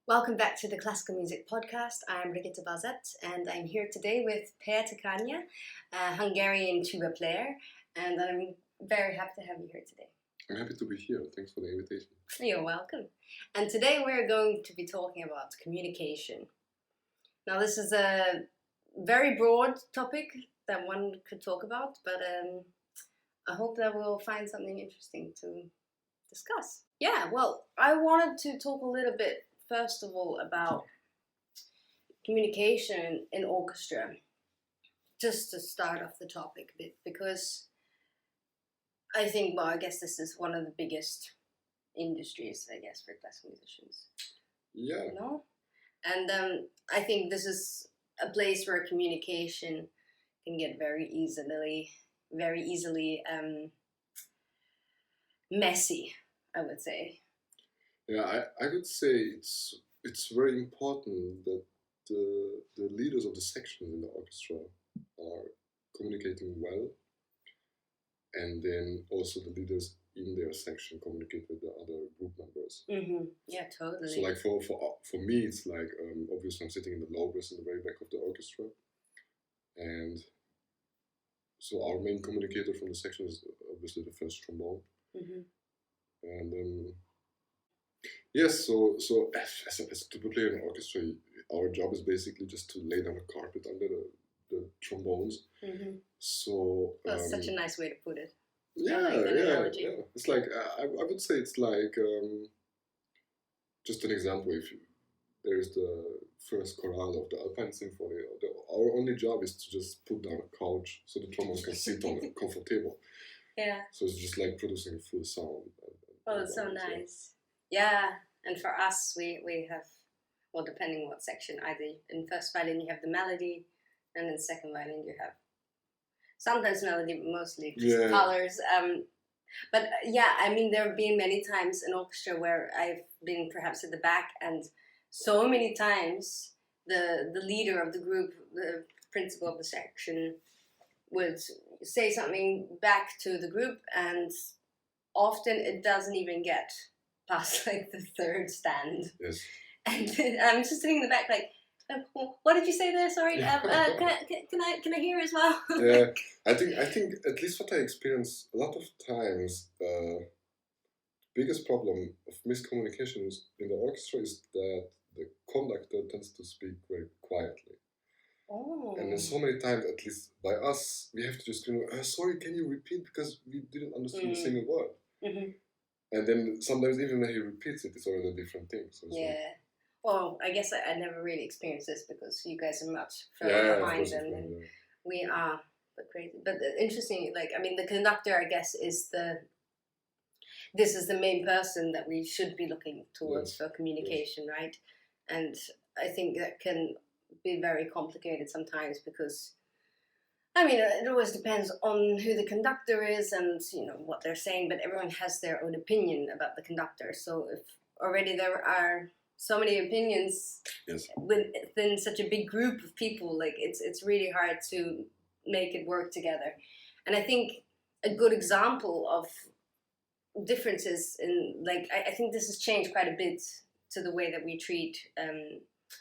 Welcome back to the Classical Music Podcast. I'm Brigitte Bazet and I'm here today with Peter Kanya, a Hungarian tuba player, and I'm very happy to have you here today. I'm happy to be here. Thanks for the invitation. You're welcome. And today we're going to be talking about communication. Now this is a very broad topic that one could talk about, but I hope that we'll find something interesting to discuss. Yeah, well, I wanted to talk a little bit first of all about communication in orchestra, just to start off the topic a bit, because I think, I guess this is one of the biggest industries, for classical musicians. Yeah. You know? And I think this is a place where communication can get very easily messy, I would say. Yeah, I would say it's very important that the leaders of the sections in the orchestra are communicating well, and then also the leaders in their section communicate with the other group members. Mm-hmm. Yeah, totally. So like for me, it's like obviously I'm sitting in the low bass in the very back of the orchestra, and so our main communicator from the section is obviously the first trombone, and yes, so as a tuba player in an orchestra, our job is basically just to lay down a carpet under the trombones. Mm-hmm. So that's such a nice way to put it. Yeah. It's like I would say it's like just an example. If there's the first chorale of the Alpine Symphony, our only job is to just put down a couch so the trombone can sit on a comfortable. Yeah. So it's just like producing a full sound. It's so nice. Yeah, and for us, we have, well, depending what section, either in first violin you have the melody, and in second violin you have sometimes melody, but mostly just colors. But yeah, I mean, there have been many times in orchestra where I've been perhaps at the back, and so many times the leader of the group, the principal of the section, would say something back to the group, and often it doesn't even get past like the third stand. Yes. And I'm just sitting in the back like, what did you say there? Sorry. Can I hear as well? Yeah, I think at least what I experience a lot of times, biggest problem of miscommunications in the orchestra is that the conductor tends to speak very quietly. Oh. And then so many times, at least by us, we have to just sorry, can you repeat, because we didn't understand a single word. Mm-hmm. And then sometimes even when he repeats it, it's already a different thing. So well, I guess I never really experienced this because you guys are much further behind than we are. But crazy. But interesting, the conductor, I guess, is this is the main person that we should be looking towards for communication, right? And I think that can be very complicated sometimes because, it always depends on who the conductor is and, what they're saying, but everyone has their own opinion about the conductor. So if already there are so many opinions within such a big group of people, it's really hard to make it work together. And I think a good example of differences in, I think this has changed quite a bit to the way that we treat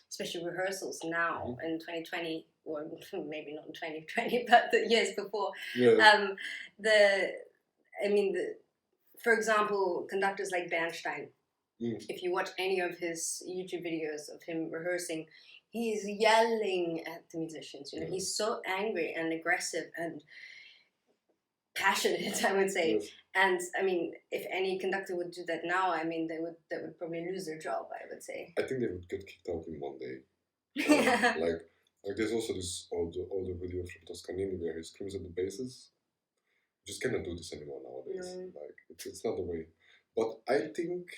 especially rehearsals now in 2020, or maybe not in 2020, but the years before. Yeah. For example, conductors like Bernstein. If you watch any of his YouTube videos of him rehearsing, he's yelling at the musicians. He's so angry and aggressive and passionate, I would say. Yes. And if any conductor would do that now, they would probably lose their job, I would say. I think they would get kicked out in one day. Like there's also this older video from Toscanini where he screams at the basses. You just cannot do this anymore nowadays. It's not the way. But I think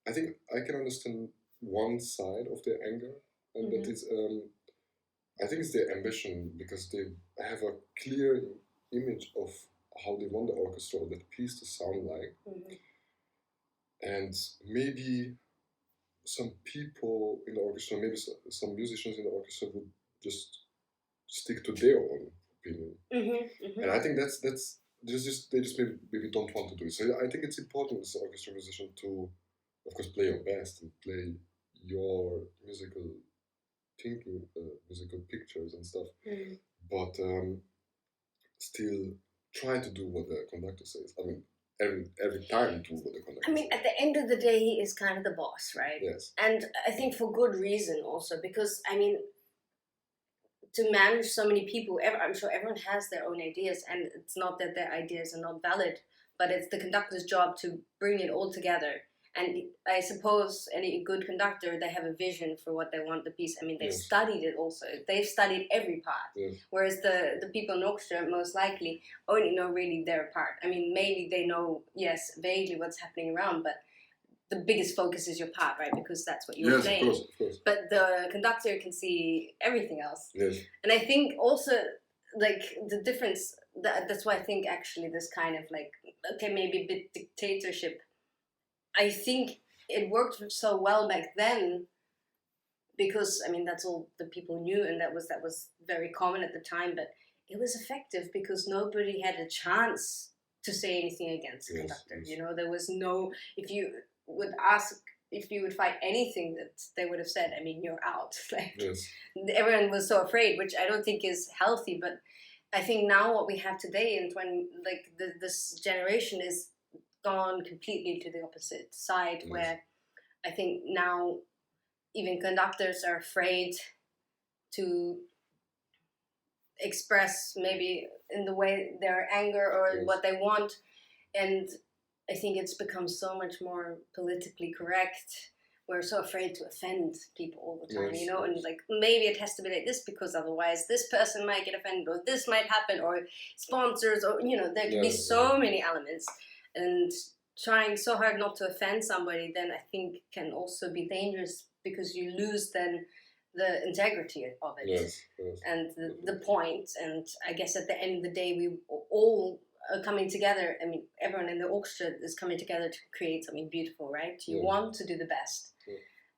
I can understand one side of their anger, and that is I think it's their ambition, because they have a clear image of how they want the orchestra or that piece to sound like. And maybe some people in the orchestra, maybe some musicians in the orchestra would just stick to their own opinion. And I think that's they just maybe don't want to do it. So I think it's important as an orchestra musician to of course, play your best and play your musical thinking, musical pictures and stuff. But still try to do what the conductor says. I mean, every time do what the conductor says. I mean, at the end of the day, he is kind of the boss, right? Yes. And I think for good reason also, because, I mean, to manage so many people, I'm sure everyone has their own ideas, and it's not that their ideas are not valid, but it's the conductor's job to bring it all together. And I suppose any good conductor, they have a vision for what they want the piece. I mean, they studied it also. They've studied every part. Yes. Whereas the people in orchestra most likely only know really their part. I mean, maybe they know, yes, vaguely what's happening around, but the biggest focus is your part, right? Because that's what you're playing. Of course. But the conductor can see everything else. Yes. And I think also, like, the difference, that's why I think actually this kind of like, okay, maybe a bit dictatorship, I think it worked so well back then because, I mean, that's all the people knew, and that was very common at the time, but it was effective because nobody had a chance to say anything against the conductor. Yes. You know, there was no, if you would fight anything, that they would have said, I mean, you're out. Like, everyone was so afraid, which I don't think is healthy, but I think now what we have today, and when, like, this generation is gone completely to the opposite side, where I think now even conductors are afraid to express maybe in the way their anger or what they want, and I think it's become so much more politically correct. We're so afraid to offend people all the time, you know, and like maybe it has to be like this because otherwise this person might get offended, or this might happen, or sponsors, or, you know, there can be so many elements. And trying so hard not to offend somebody then I think can also be dangerous because you lose then the integrity of it and the point. And I guess at the end of the day we all are coming together. I mean, everyone in the orchestra is coming together to create something beautiful, right? You want to do the best.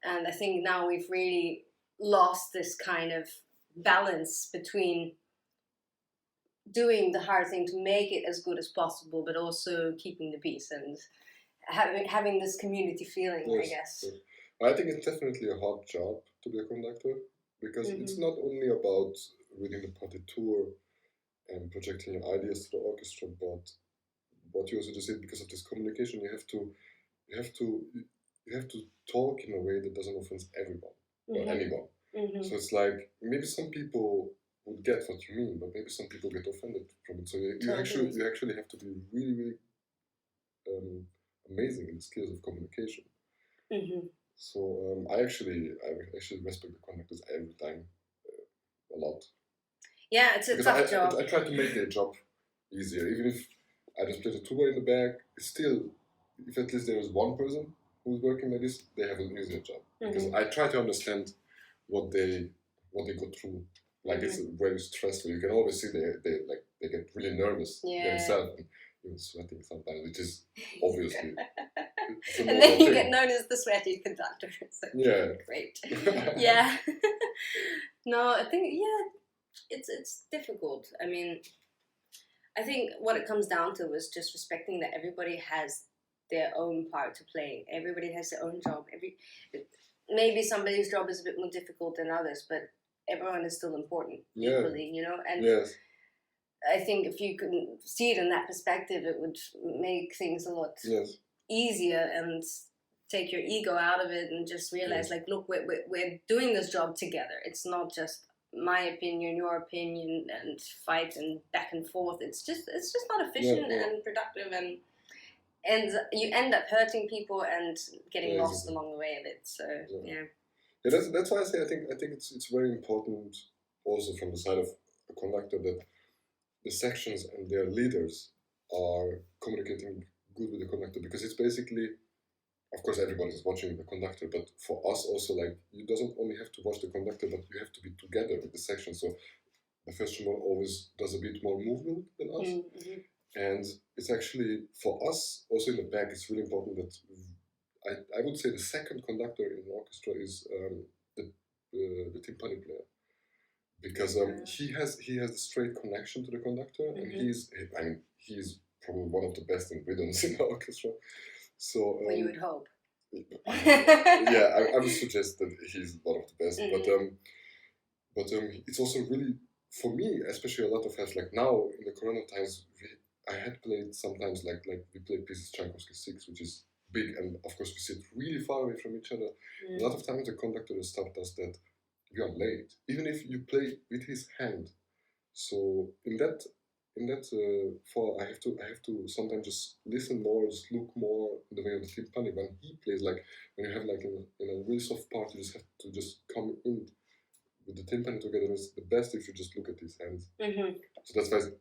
And I think now we've really lost this kind of balance between doing the hard thing to make it as good as possible, but also keeping the peace and having this community feeling, I guess. I think it's definitely a hard job to be a conductor, because it's not only about reading the partitur and projecting your ideas to the orchestra, but what you also just said, because of this communication, you have to talk in a way that doesn't offend everyone or anyone. So it's like maybe some people would get what you mean, but maybe some people get offended from it. So you actually have to be really, really amazing in the skills of communication. So I actually respect the conductors every time a lot. Yeah, it's a tough job. I try to make their job easier, even if I just play the tuba in the back. Still, if at least there is one person who's working like this, they have an easier job, because I try to understand what they go through. Like it's very stressful. You can always see they get really nervous themselves, and even sweating sometimes, which is obviously. And then you get known as the sweaty conductor. So great. No, I think it's difficult. I mean, I think what it comes down to is just respecting that everybody has their own part to play. Everybody has their own job. Maybe somebody's job is a bit more difficult than others, but everyone is still important equally, you know? And I think if you can see it in that perspective, it would make things a lot easier and take your ego out of it and just realize, like, look, we're doing this job together. It's not just my opinion, your opinion, and fight and back and forth. It's just not efficient and productive, and you end up hurting people and getting lost along the way of it. So that's why I say I think it's very important also from the side of a conductor that the sections and their leaders are communicating good with the conductor, because it's basically, of course, everybody's watching the conductor, but for us also, like, you doesn't only have to watch the conductor, but you have to be together with the section. So the first instrument always does a bit more movement than us, and it's actually for us also in the back. It's really important that I would say the second conductor in an orchestra is the timpani player, because he has a straight connection to the conductor, and he's probably one of the best in rhythms in the orchestra. So well, you would hope. I would suggest that he's one of the best. But it's also really, for me, especially a lot of us, like now in the Corona times, I had played sometimes like we played pieces Tchaikovsky 6, which is big, and of course we sit really far away from each other. A lot of times the conductor and stuff does that. We are late, even if you play with his hand. So in that for I have to sometimes just listen more, just look more the way of the timpani when he plays. Like when you have like in a really soft part, you just have to just come in with the timpani together. It's the best if you just look at his hands. So that's why,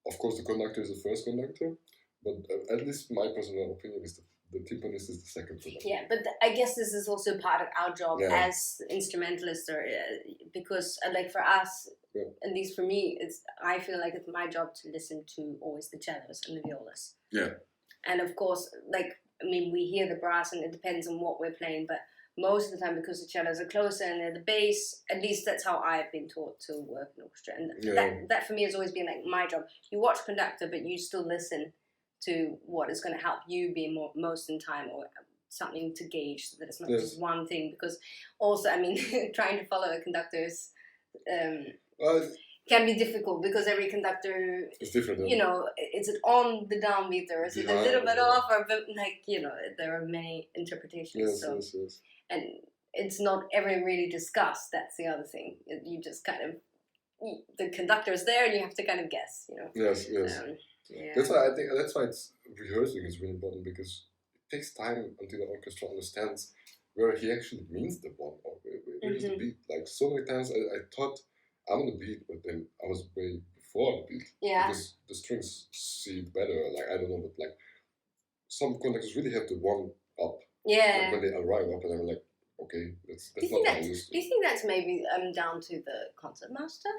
of course, the conductor is the first conductor, but at least my personal opinion is that the timpanist is the second conductor. Yeah, but I guess this is also part of our job as instrumentalists, or because like for us, at least for me, I feel like it's my job to listen to always the cellos and the violas. Yeah. And of course, like, I mean, we hear the brass and it depends on what we're playing, but most of the time, because the cellos are closer and they're the bass, at least that's how I've been taught to work in orchestra. And that for me has always been like my job. You watch conductor, but you still listen to what is going to help you be most in time, or something to gauge, so that it's not just one thing. Because also, I mean, trying to follow a conductor's can be difficult, because every conductor is different. You know, is it on the downbeat, or is it a little bit off, or like, you know, there are many interpretations. Yes. And it's not ever really discussed. That's the other thing. You just kind of, the conductor is there, and you have to kind of guess. You know. Yes. That's why it's rehearsing is really important, because it takes time until the orchestra understands where he actually means the one, or where is the beat. Like so many times I thought I'm on the beat, but then I was way before the beat. Yeah. Because the strings see it better. Like I don't know, but like some conductors really have the one up. Yeah. Like when they arrive up, and I'm like, okay, that's not what I used to. Do you think that's maybe down to the concertmaster,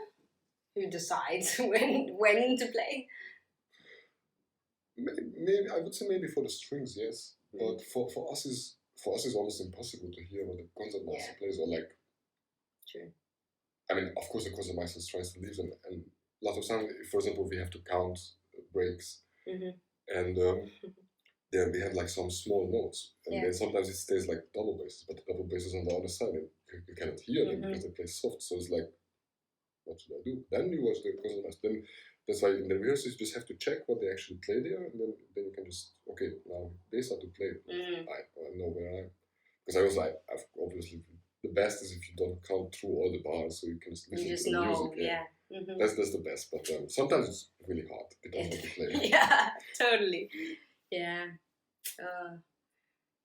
who decides when to play? Maybe I would say maybe for the strings, yes. But for us is almost impossible to hear what the concertmaster plays, or like. True. I mean, of course, the concertmaster tries to leave them, and a lot of times, for example, we have to count breaks, and then we have like some small notes, and then sometimes it stays like double basses, but the double basses on the other side, and you cannot hear them because they play soft. So it's like, what should I do? Then you watch the concertmaster. Then that's why in the rehearsals you just have to check what they actually play there, and then you can just now they start to play. I know where I am, because I've obviously. The best is if you don't count through all the bars, so you can just listen to the music. Yeah. That's the best. But sometimes it's really hard. Depends how to play. Yeah, totally. Yeah.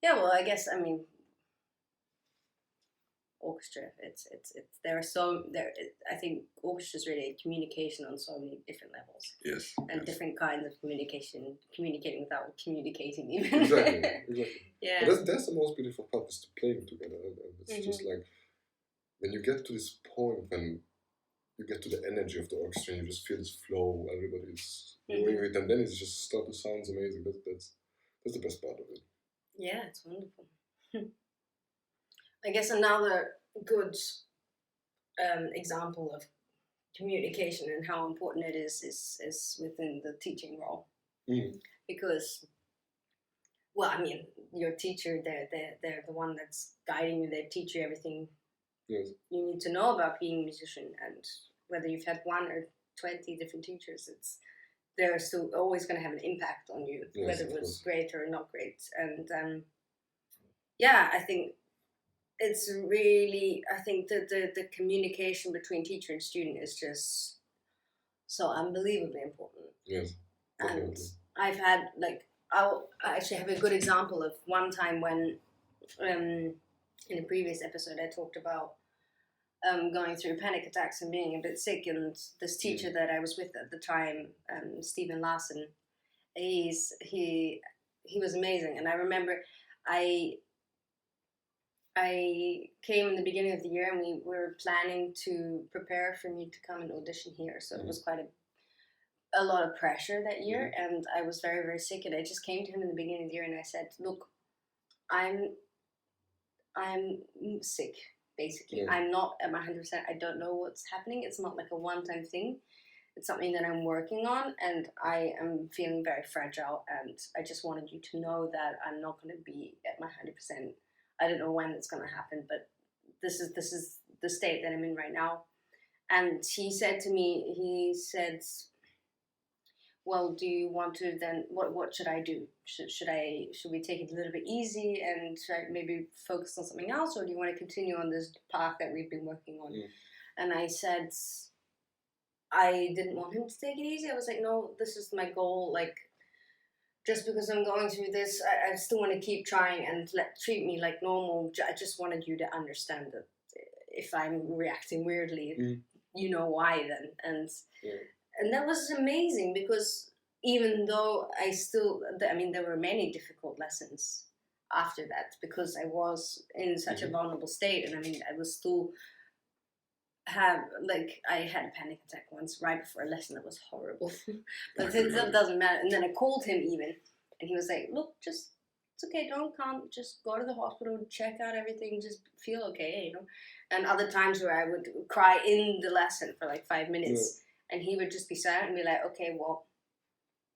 Well, I guess, I mean, orchestra. It's there are I think orchestra is really a communication on so many different levels. Yes. And different kinds of communicating without communicating even. Exactly. Yeah. But that's the most beautiful part, is to playing together, and it's just like when you get to this point when you get to the energy of the orchestra, and you just feel this flow, everybody's moving it, and then it just starts to sound amazing. That's the best part of it. Yeah, it's wonderful. I guess another good example of communication and how important it is within the teaching role. Because, well, I mean, your teacher, they're the one that's guiding you. They teach you everything you need to know about being a musician, and whether you've had 1 or 20 different teachers, they're still always going to have an impact on you, whether it was great or not great. And I think it's really, I think the communication between teacher and student is just so unbelievably important. Yes. And I've had, like, I actually have a good example of one time when, in a previous episode, I talked about going through panic attacks and being a bit sick, and this teacher that I was with at the time, Stephen Larson, he was amazing. And I remember I came in the beginning of the year, and we were planning to prepare for me to come and audition here, so it was quite a lot of pressure that year, and I was very, very sick, and I just came to him in the beginning of the year, and I said, look, I'm sick, basically. I'm not at my 100%. I don't know what's happening. It's not like a one-time thing. it's something that I'm working on, and I am feeling very fragile, and I just wanted you to know that I'm not going to be at my 100%. I don't know when it's going to happen, but this is the state that I'm in right now. And he said to me, well, do you want to then, what should I do? Should we take it a little bit easy and try maybe focus on something else, or do you want to continue on this path that we've been working on? And I said, I didn't want him to take it easy. I was like, no, this is my goal. Like, just because I'm going through this, I still want to keep trying and treat me like normal. I just wanted you to understand that if I'm reacting weirdly, you know why then. And that was amazing, because even though there were many difficult lessons after that, because I was in such a vulnerable state, and I was still I had a panic attack once right before a lesson that was horrible. But it doesn't matter. And then I called him even, and he was like, look, it's okay, don't come, just go to the hospital, check out everything, just feel okay, And other times where I would cry in the lesson for like 5 minutes, and he would just be silent and be like, okay, well,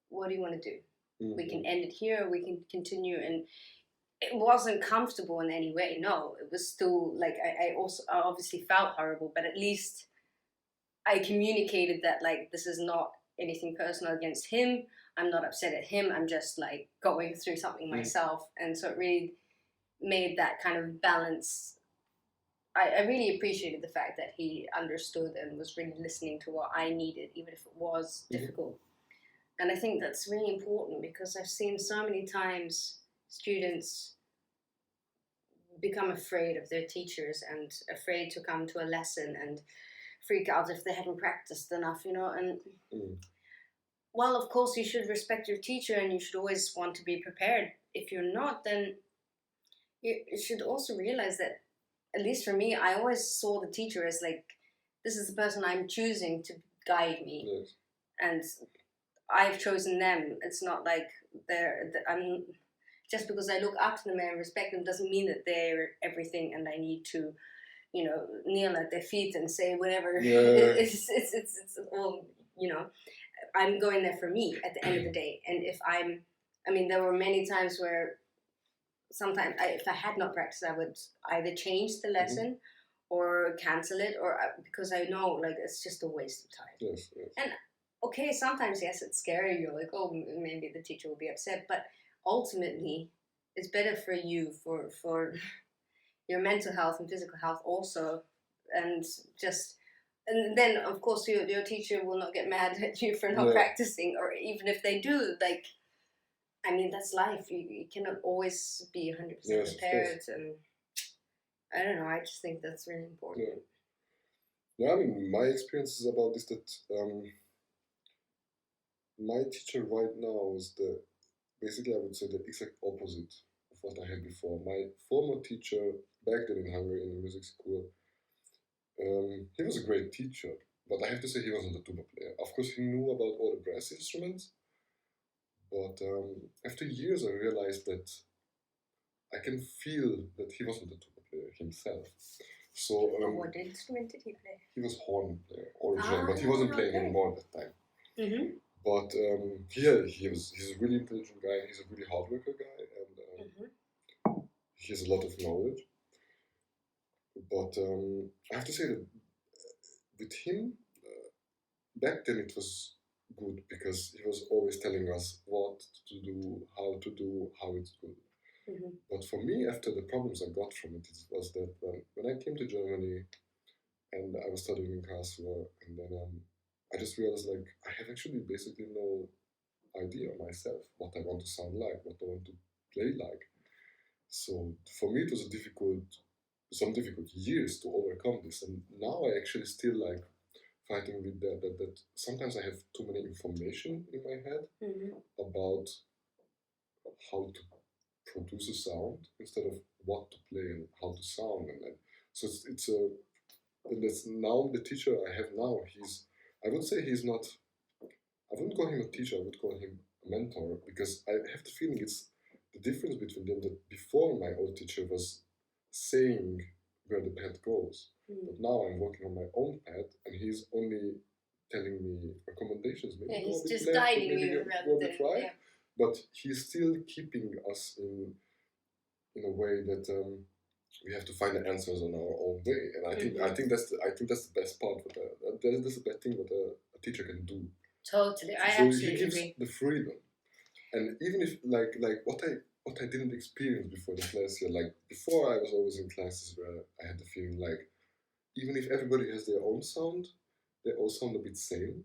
what do you want to do? We can end it here, we can continue. And it wasn't comfortable in any way. No, it was still like, I obviously felt horrible, but at least I communicated that, like, this is not anything personal against him. I'm not upset at him. I'm just like going through something myself. And so it really made that kind of balance. I really appreciated the fact that he understood and was really listening to what I needed, even if it was difficult. And I think that's really important, because I've seen so many times students become afraid of their teachers and afraid to come to a lesson and freak out if they haven't practiced enough, and well, of course you should respect your teacher and you should always want to be prepared. If you're not, then you should also realize that, at least for me, I always saw the teacher as like, this is the person I'm choosing to guide me, and I've chosen them. It's not like I'm just because I look up to them and respect them doesn't mean that they're everything and I need to, kneel at their feet and say whatever. It's all, I'm going there for me at the end of the day. And if there were many times where sometimes if I had not practiced, I would either change the lesson or cancel it, or because I know like it's just a waste of time. Yes. And okay, sometimes yes, it's scary. You're like, oh, maybe the teacher will be upset, but ultimately, it's better for you, for your mental health and physical health also, and then of course your teacher will not get mad at you for not practicing, or even if they do, like, that's life. You cannot always be 100% prepared, and I don't know. I just think that's really important. Yeah, my experience is about this, that my teacher right now is basically, I would say, the exact opposite of what I had before. My former teacher back then in Hungary in the music school, he was a great teacher, but I have to say he wasn't a tuba player. Of course, he knew about all the brass instruments, but after years I realized that I can feel that he wasn't a tuba player himself. So what instrument did he play? He was horn player originally, but he wasn't playing anymore at that time. But he's a really intelligent guy. He's a really hard worker guy, and he has a lot of knowledge. But I have to say that with him, back then it was good, because he was always telling us what to do, how it's good. But for me, after the problems I got from it was that when I came to Germany and I was studying in Karlsruhe, and then I just realized, like, I have actually basically no idea myself what I want to sound like, what I want to play like. So for me, it was some difficult years to overcome this, and now I actually still like fighting with that sometimes I have too many information in my head about how to produce a sound instead of what to play and how to sound, and so and that's now the teacher I have now. I would say he's not. I wouldn't call him a teacher. I would call him a mentor, because I have the feeling it's the difference between them, that before my old teacher was saying where the pad goes, but now I'm working on my own pad, and he's only telling me recommendations. Maybe he's just left, guiding maybe you rather than right. But he's still keeping us in a way that we have to find the answers on our own way. And I think that's the best part. That's the best thing that a teacher can do. Totally, I so absolutely he gives agree. the freedom, and even if like what I didn't experience before the class year, like before I was always in classes where I had the feeling like even if everybody has their own sound, they all sound a bit same.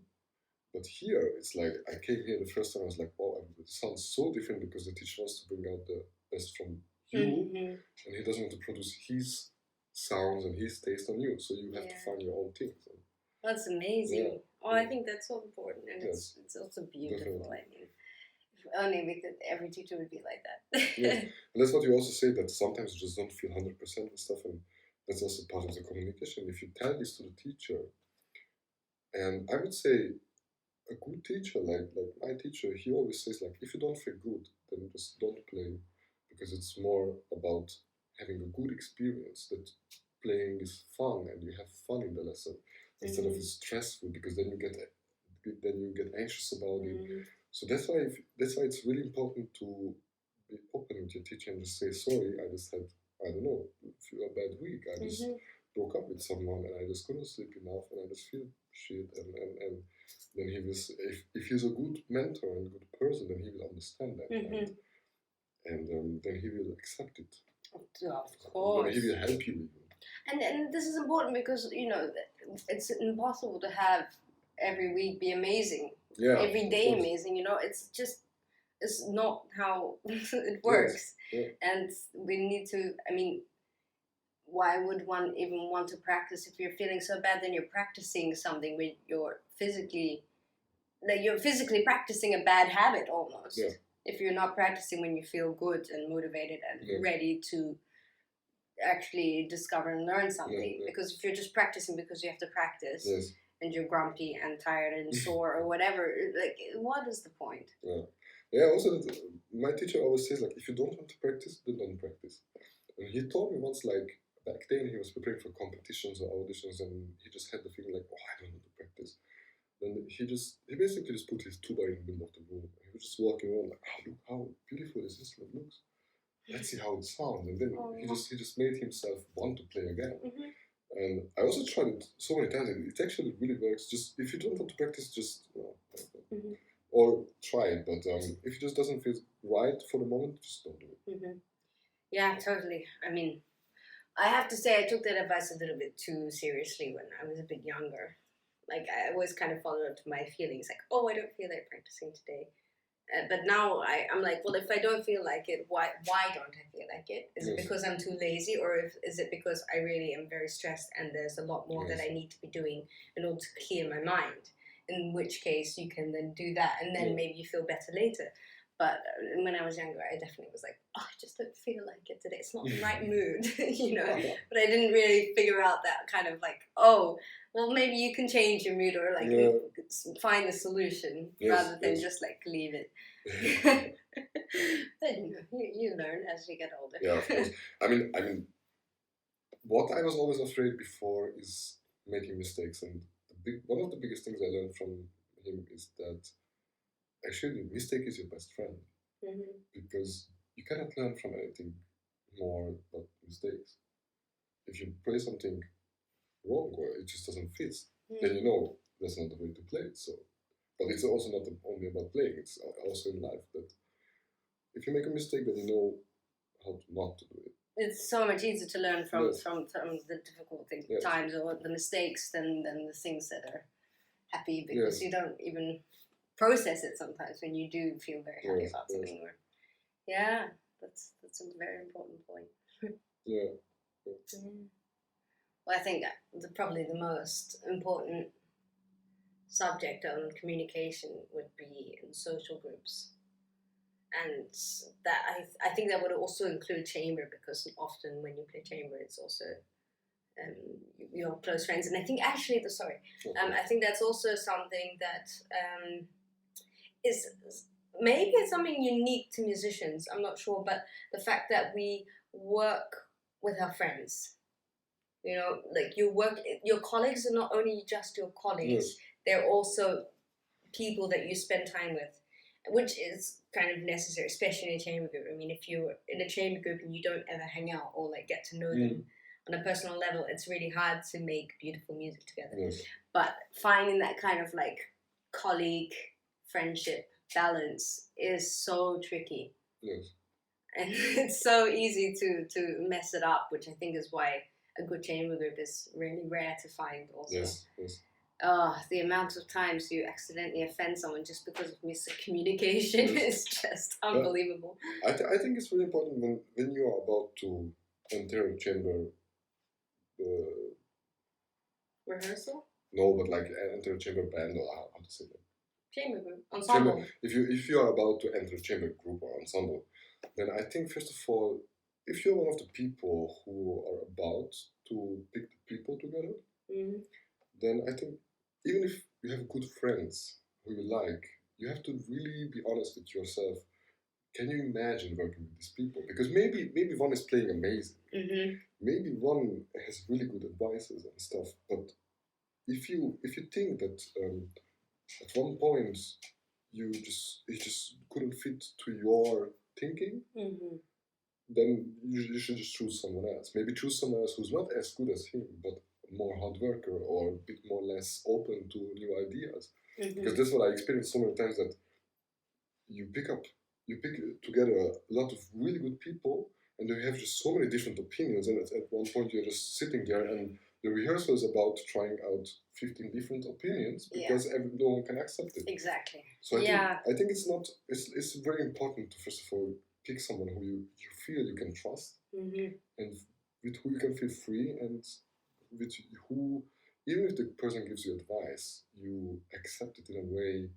But here, it's like, I came here the first time, I was like, wow, it sounds so different because the teacher wants to bring out the best from you, and he doesn't want to produce his sounds and his taste on you, so you have to find your own things. That's amazing. I think that's so important, and it's also beautiful. Definitely. I mean, if only every teacher would be like that. And that's what you also say, that sometimes you just don't feel 100% with stuff, and that's also part of the communication. If you tell this to the teacher, and I would say, a good teacher, like my teacher, he always says, like, if you don't feel good, then just don't play, because it's more about having a good experience, that playing is fun and you have fun in the lesson instead of it's stressful, because then you get anxious about it. So that's why it's really important to be open with your teacher and just say, sorry, I just had, I don't know, a bad week. I just broke up with someone and I just couldn't sleep enough and I just feel shit, and then he was, if he's a good mentor and a good person, then he will understand that, and then he will accept it. Of course. Then he will help you. And this is important because, you know, it's impossible to have every week be amazing. Every day amazing, you know, it's not how it works. And we need to, I mean, why would one even want to practice if you're feeling so bad? Then you're practicing something where you're physically practicing a bad habit almost. If you're not practicing when you feel good and motivated and ready to actually discover and learn something. Because if you're just practicing because you have to practice and you're grumpy and tired and sore or whatever, like, what is the point? Also, my teacher always says, like, if you don't want to practice, then don't practice. And he told me once, like, back then he was preparing for competitions or auditions, and he just had the feeling like, oh, I don't want to practice. Then he basically just put his tuba in the middle of the room. He was just walking around like, oh, look how beautiful this instrument looks. Let's see how it sounds. And then he just made himself want to play again. And I also tried it so many times, and it actually really works. Just if you don't want to practice, just or try it. But if it just doesn't feel right for the moment, just don't do it. Yeah, totally. I mean, I have to say I took that advice a little bit too seriously when I was a bit younger. Like, I always kind of followed my feelings, like, oh, I don't feel like practicing today. But now I'm like, well, if I don't feel like it, why don't I feel like it? Is it because I'm too lazy, or is it because I really am very stressed and there's a lot more that I need to be doing in order to clear my mind? In which case you can then do that, and then maybe you feel better later. But when I was younger, I definitely was like, oh, I just don't feel like it today. It's not the right mood, you know. But I didn't really figure out that kind of like, oh, well, maybe you can change your mood or like find a solution rather than just like leave it. But you learn as you get older. Yeah, of course. I mean, what I was always afraid before is making mistakes, and one of the biggest things I learned from him is that actually mistake is your best friend, because you cannot learn from anything more but mistakes. If you play something wrong or it just doesn't fit, then you know that's not the way to play it. So, but it's also not only about playing; it's also in life that if you make a mistake, then you know how not to do it. It's so much easier to learn from the difficult times or the mistakes than the things that are happy, because you don't even process it sometimes when you do feel very happy about something. That's a very important point. Well, I think probably the most important subject on communication would be in social groups. And that I think that would also include chamber, because often when you play chamber, it's also your close friends. And I think actually, I think that's also something that is maybe it's something unique to musicians. I'm not sure, but the fact that we work with our friends, you know, like your colleagues are not only just your colleagues. they're also people that you spend time with, which is kind of necessary, especially in a chamber group. I mean, if you're in a chamber group and you don't ever hang out or like get to know them on a personal level, it's really hard to make beautiful music together. Yes. But finding that kind of like colleague friendship balance is so tricky. Yes. And it's so easy to mess it up, which I think is why a good chamber group is really rare to find also. Yes, yes. The amount of times you accidentally offend someone just because of miscommunication is just unbelievable. I think it's really important when you are about to enter a chamber rehearsal? No, but like enter a chamber band, or how to say that? Chamber group, ensemble. If you are about to enter a chamber group or ensemble, then I think first of all, if you're one of the people who are about to pick the people together, then I think even if you have good friends who you like, you have to really be honest with yourself. Can you imagine working with these people? Because maybe one is playing amazing. Maybe one has really good advices and stuff. But if you think that at one point it just couldn't fit to your thinking, then you should just choose someone else. Maybe choose someone else who's not as good as him, but more hard worker or a bit more less open to new ideas. Because that's what I experienced so many times, that you pick together a lot of really good people, and they have just so many different opinions, and at one point you're just sitting there and the rehearsal is about trying out 15 different opinions because no one can accept it. Exactly. So I think it's very important to first of all pick someone who you feel you can trust, and with who you can feel free, and with who, even if the person gives you advice, you accept it in a way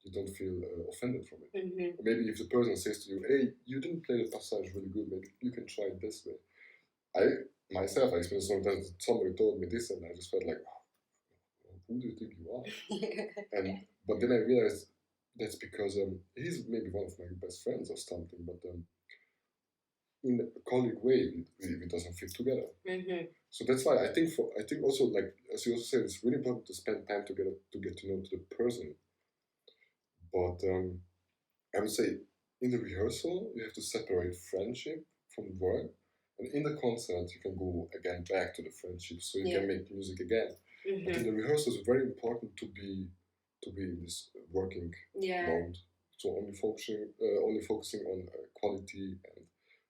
you don't feel offended from it. Maybe if the person says to you, hey, you didn't play the passage really good, maybe you can try it this way. I experienced sometimes that somebody told me this, and I just felt like, oh, who do you think you are? But then I realized that's because he's maybe one of my best friends or something, but in a colleague way, it doesn't fit together. So that's why I think also, like as you also said, it's really important to spend time together to get to know the person. But I would say in the rehearsal, you have to separate friendship from work. And in the concert, you can go again back to the friendship, so you can make music again. But in the rehearsal, it's very important to be in this working mode. So only focusing on quality and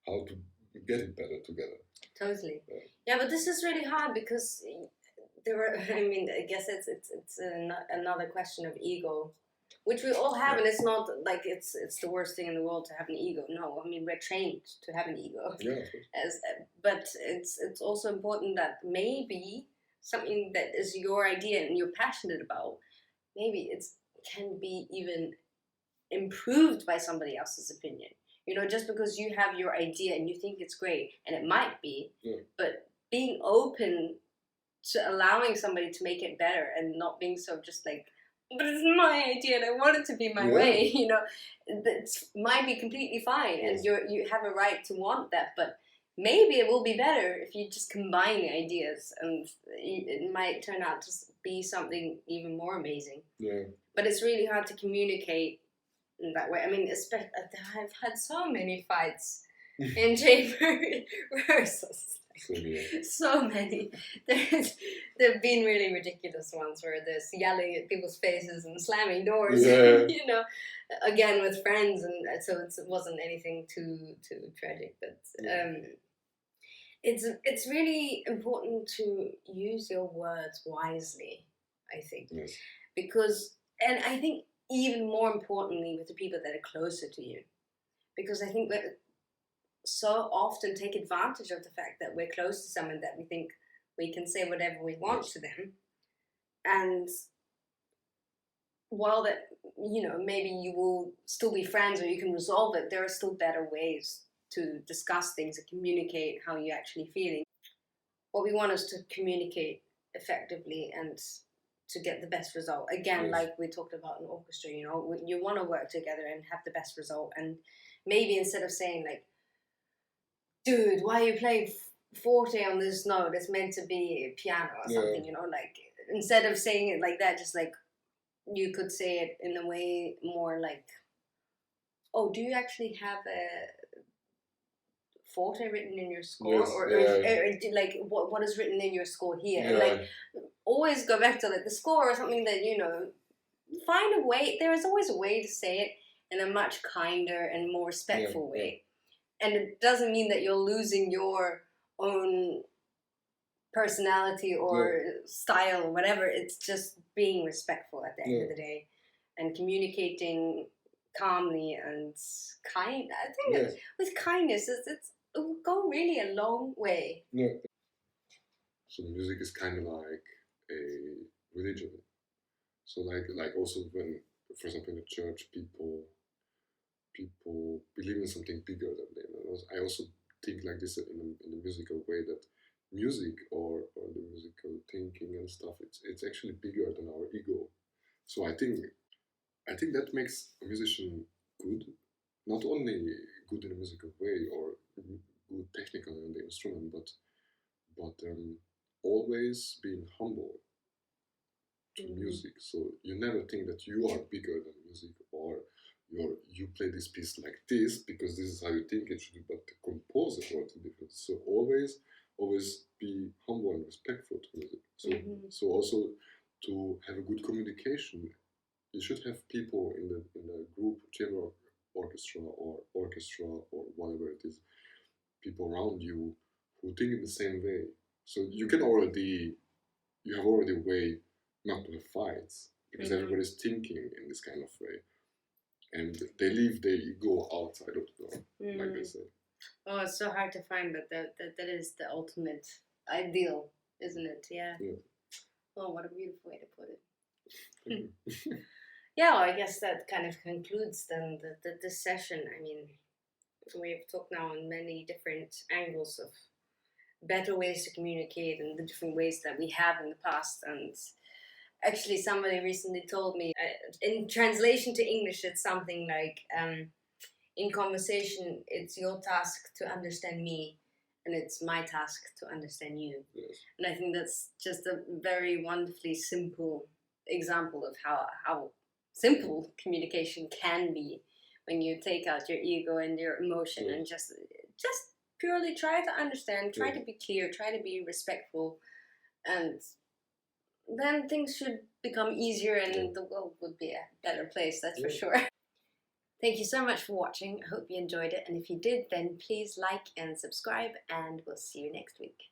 how to get it better together. Totally. Yeah, but this is really hard because I guess it's another question of ego, which we all have, and it's not like it's the worst thing in the world to have an ego. No, I mean, we're trained to have an ego. But it's also important that maybe something that is your idea and you're passionate about, maybe it can be even improved by somebody else's opinion. Just because you have your idea and you think it's great, and it might be, but being open to allowing somebody to make it better and not being so just like, but it's my idea and I want it to be my way, that might be completely fine, and you have a right to want that, but maybe it will be better if you just combine the ideas, and it might turn out to be something even more amazing. But it's really hard to communicate in that way. I mean, especially, I've had so many fights in chamber rehearsals. So many. There've been really ridiculous ones where there's yelling at people's faces and slamming doors, again with friends, and so it wasn't anything too tragic, but it's really important to use your words wisely, I think, because, and I think even more importantly with the people that are closer to you, because I think that so often take advantage of the fact that we're close to someone, that we think we can say whatever we want to them, and while that maybe you will still be friends or you can resolve it, there are still better ways to discuss things and communicate how you're actually feeling. What we want is to communicate effectively and to get the best result. Again, like we talked about in orchestra, you want to work together and have the best result, and maybe instead of saying like, dude, why are you playing forte on this note? It's meant to be piano or something, like, instead of saying it like that, just like, you could say it in a way more like, oh, do you actually have a forte written in your score? Yes, or like what is written in your score here? And Yeah. like always go back to like the score or something that, you know, find a way. There is always a way to say it in a much kinder and more respectful way. And it doesn't mean that you're losing your own personality or style or whatever. It's just being respectful at the end of the day and communicating calmly and kind. I think that with kindness, it will go really a long way. Yeah. So music is kind of like a religion. So like also when, for example, in the church, people believe in something bigger than them. And I also think like this in a musical way, that music or the musical thinking and stuff, it's actually bigger than our ego. So I think that makes a musician good, not only good in a musical way or good technically on the instrument, but always being humble to music. So you never think that you are bigger than music, or you play this piece like this because this is how you think it should be, but the composer wrote it different. So always be humble and respectful to music. So so also to have a good communication, you should have people in the group, chamber orchestra or whatever it is, people around you who think in the same way. So you have already a way not to have fights, because everybody's thinking in this kind of way, and they leave their ego outside of the door, like they say. Oh, it's so hard to find, but that is the ultimate ideal, isn't it? Yeah. Oh, what a beautiful way to put it. Yeah, well, I guess that kind of concludes then this session. I mean, we've talked now on many different angles of better ways to communicate and the different ways that we have in the past. And actually, somebody recently told me, in translation to English, it's something like, in conversation, it's your task to understand me, and it's my task to understand you. Yes. And I think that's just a very wonderfully simple example of how simple communication can be when you take out your ego and your emotion and just purely try to understand, try to be clear, try to be respectful, and then things should become easier and the world would be a better place, that's for sure. Thank you so much for watching. I hope you enjoyed it, and if you did, then please like and subscribe, and we'll see you next week.